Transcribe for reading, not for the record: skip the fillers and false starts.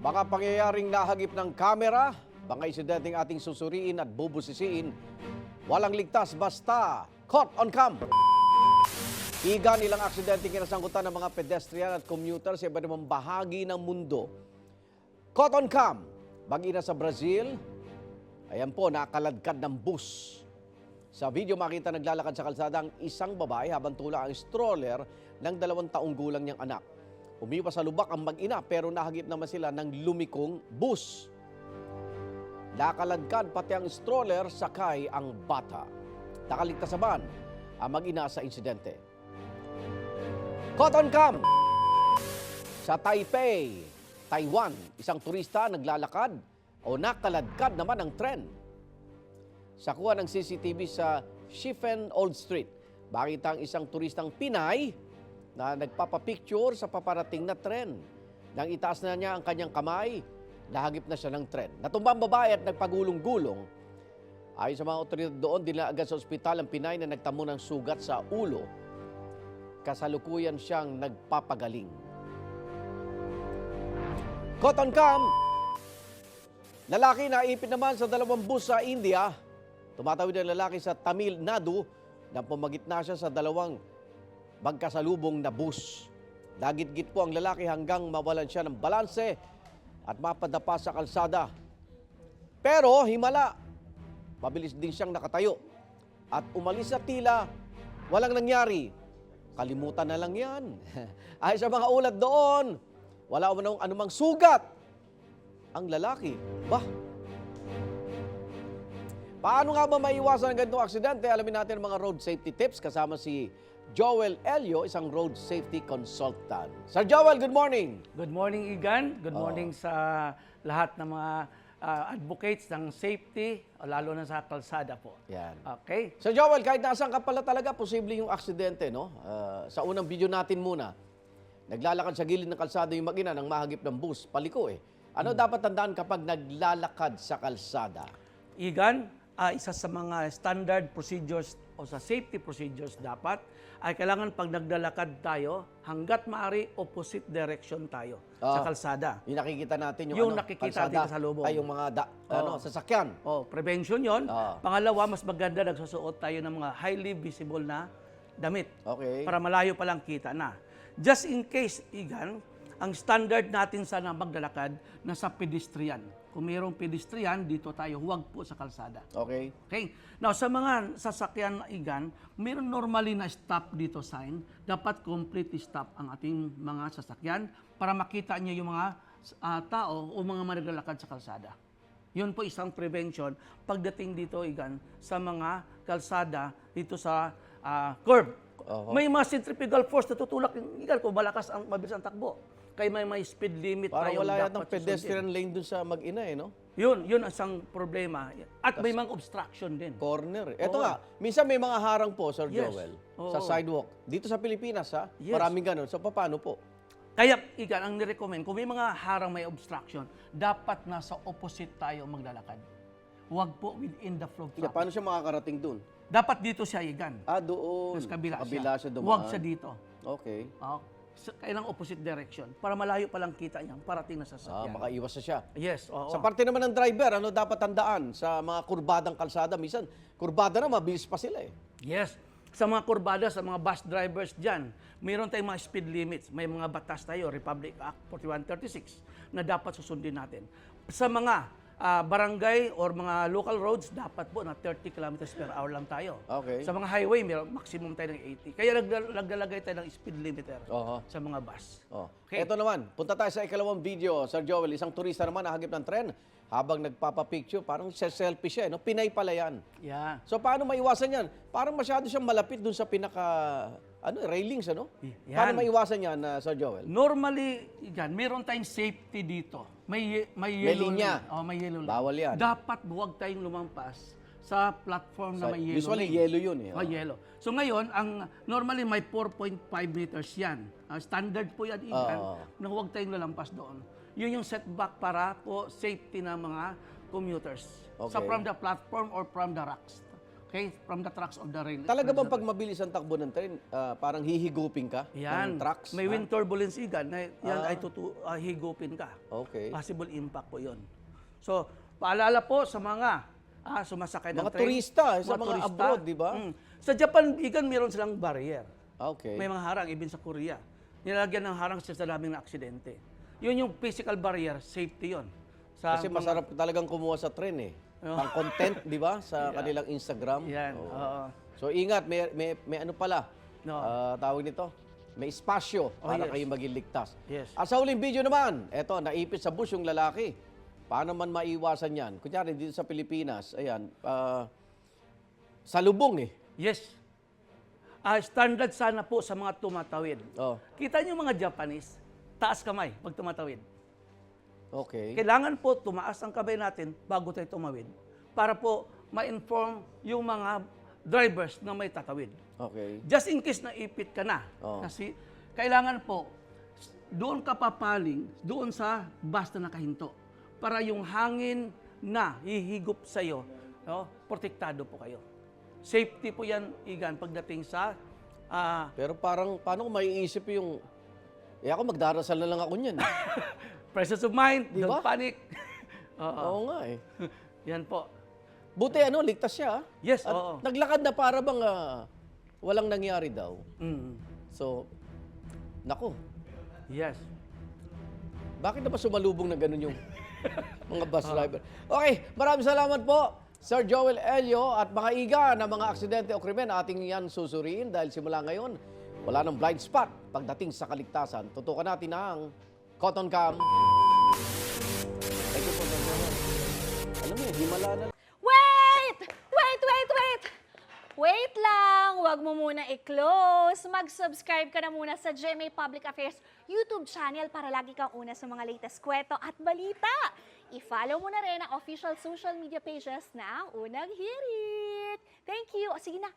Mga pangyayaring nahagip ng kamera, mga insidenteng ating susuriin at bubusisiin, walang ligtas basta caught on cam. Igan ilang aksidenteng kinasangkutan ng mga pedestrian at commuter sa iba't ibang bahagi ng mundo. Caught on cam, mag-ina sa Brazil, ayan po, nakaladkad ng bus. Sa video makita naglalakad sa kalsada ang isang babae habang tula ang stroller ng 2 taong gulang niyang anak. Umiwas sa lubak ang mag-ina pero nahagip naman sila ng lumikong bus. Nakaladkad pati ang stroller sakay ang bata. Nakaligtas naman ang mag-ina sa insidente. Caught on cam! Sa Taipei, Taiwan, isang turista naglalakad o nakaladkad naman ng tren. Sa kuha ng CCTV sa Shifen Old Street, makita ang isang turistang Pinay na nagpapapicture sa paparating na tren. Nang itaas na niya ang kanyang kamay, nahagip na siya ng tren. Natumba ang babae at nagpagulong-gulong. Ayon sa mga otoridad doon, dinala agad sa ospital ang Pinay na nagtamo ng sugat sa ulo. Kasalukuyan siyang nagpapagaling. Caught on cam! Lalaki na ipit naman sa 2 bus sa India. Tumatawid ang lalaki sa Tamil Nadu na pumagitna siya sa 2 magkasalubong na bus. Dagit-git po ang lalaki hanggang mawalan siya ng balanse at mapadapa sa kalsada. Pero himala, mabilis din siyang nakatayo at umalis sa tila, walang nangyari. Kalimutan na lang yan. Ay sa mga ulat doon, wala anumang sugat. Ang lalaki, paano nga ba maiwasan ang ganitong aksidente? Alamin natin ang mga road safety tips kasama si Joel Elio, isang road safety consultant. Sir Joel, good morning. Good morning, Igan. Good morning sa lahat ng mga advocates ng safety, lalo na sa kalsada po. Yan. Okay? Sir Joel, kahit nasaan ka pala talaga, posible yung aksidente, no? Sa unang video natin muna, naglalakad sa gilid ng kalsada yung mag-ina nang mahagip ng bus, paliko eh. Ano dapat tandaan kapag naglalakad sa kalsada? Igan, isa sa mga standard procedures o sa safety procedures dapat ay kailangan pag naglalakad tayo, hanggat maaari opposite direction tayo sa kalsada. Yung nakikita natin yung nakikita natin sa lubong. Ay, yung mga sasakyan. Prevention yon. Pangalawa, mas maganda nagsusuot tayo ng mga highly visible na damit. Okay. Para malayo pa lang kita na. Just in case, Igan, ang standard natin sana maglalakad nasa pedestrian. Kung mayroong pedestrian, dito tayo, huwag po sa kalsada. Okay. Okay. Now, sa mga sasakyan na Igan, mayroon normally na stop dito sign. Dapat complete stop ang ating mga sasakyan para makita niyo yung mga tao o mga managlalakad sa kalsada. Yun po isang prevention pagdating dito, Igan, sa mga kalsada dito sa curb. May mga centrifugal force na tutulak yung Igan kung malakas ang mabilis ang takbo. Kaya may speed limit parang tayong wala dapat yatang pedestrian lane dun sa mag-ina eh, no? Yun ang isang problema. At may mga obstruction din. Corner. Ito nga, minsan may mga harang po, Sir Yes. Joel, Oo. sa sidewalk. Dito sa Pilipinas, ha? Yes. Maraming ganun. So, paano po? Kaya, Igan, ang nirecommend, kung may mga harang may obstruction, dapat nasa opposite tayo maglalakad. Huwag po within the flow of traffic. Paano siya makakarating dun? Dapat dito siya, Igan. Doon. Sa kabila siya dumaan. Huwag siya dito. Okay. Kailang opposite direction. Para malayo pa lang kita niya, parating na sasakyan. Makaiwas na siya. Yes, oo. Sa parte naman ng driver, ano dapat tandaan sa mga kurbadang kalsada? Minsan, kurbada na, mabilis pa sila eh. Yes. Sa mga kurbada, sa mga bus drivers dyan, mayroon tayong mga speed limits. May mga batas tayo, Republic Act 4136, na dapat susundin natin. Sa mga barangay or mga local roads, dapat po na 30 kilometers per hour lang tayo. Okay. Sa mga highway, may maximum tayo ng 80. Kaya naglalagay tayo ng speed limiter sa mga bus. Okay. Ito naman, punta tayo sa ikalawang video, Sir Joel. Isang turista naman nahagip ng tren habang nagpapapicture. Parang selfie siya, no? Pinay pala yan. Yeah. So paano maiwasan yan? Parang masyado siyang malapit dun sa railings, ano? Yan. Paano maiwasan yan, Sir Joel? Normally, Igan, meron tayong safety dito. May yellow linya. may yellow line. Bawal yan. Dapat huwag tayong lumampas sa platform na may yellow Usually, lane. yellow yun eh. Yellow. So ngayon, normally may 4.5 meters yan. Standard po yan, Igan, na huwag tayong lalampas doon. Yun yung setback para po safety ng mga commuters. Okay. So from the platform or from the rocks. Okay? From the tracks of the rail. Talaga bang pag mabilis ang takbo ng train, parang hihigupin ka ng Yan. trucks? May ha? wind turbulence igan na yan ay higupin ka. Okay. Possible impact po yon. So, paalala po sa mga sumasakay ng Mga train. turista, sa mga abroad, di ba? Sa Japan, igan, meron silang barrier. Okay. May mga harang, even sa Korea. Nilagyan ng harang sa daming na aksidente. Yun yung physical barrier, safety yon. Kasi masarap talagang kumuha sa train eh. Pang content, di ba? Sa kanilang Instagram. Yan, Oo. oo. So ingat, may ano pala, No. tawag nito, may espasyo para yes. kayo maging ligtas. Yes. At sa huling video naman, eto, naipit sa bus yung lalaki. Paano man maiwasan yan? Kunyari, dito sa Pilipinas, ayan, salubong eh. Yes. Standard sana po sa mga tumatawid. Oh, Kita niyo mga Japanese, taas kamay pag tumatawid. okay. Kailangan po tumaas ang kamay natin bago tayo tumawid para po ma-inform yung mga drivers na may tatawid. Okay. Just in case na ipit ka na. Oh. Kasi kailangan po, doon ka papaling, doon sa bus na nakahinto. Para yung hangin na hihigop sa iyo, no, protektado po kayo. Safety po yan, Igan, pagdating sa... Pero parang, paano ko maiisip yung, ako magdarasal na lang ako niyan. presence of mind, Di ba? don't panic. Oo nga eh. Yan po. Buti ligtas siya. Yes, At oo. naglakad na para bang walang nangyari daw. Mm. So, nako, Yes. bakit na ba sumalubong na ganun yung mga bus driver? Okay, maraming salamat po, Sir Joel Elio at mga iga na mga aksidente o krimen ating yan susuriin dahil simula ngayon, wala nang blind spot pagdating sa kaligtasan. Tutukan natin ang Cotton Cam. Thank you po, Sir Joel. Alam mo, himala na. Wait! Wait, wait, wait! Wait lang! Huwag mo muna i-close. Mag-subscribe ka na muna sa GMA Public Affairs YouTube channel para lagi kang una sa mga latest kwento at balita. I-follow mo na rin ang official social media pages ng Unang Hirit. Thank you. O sige na.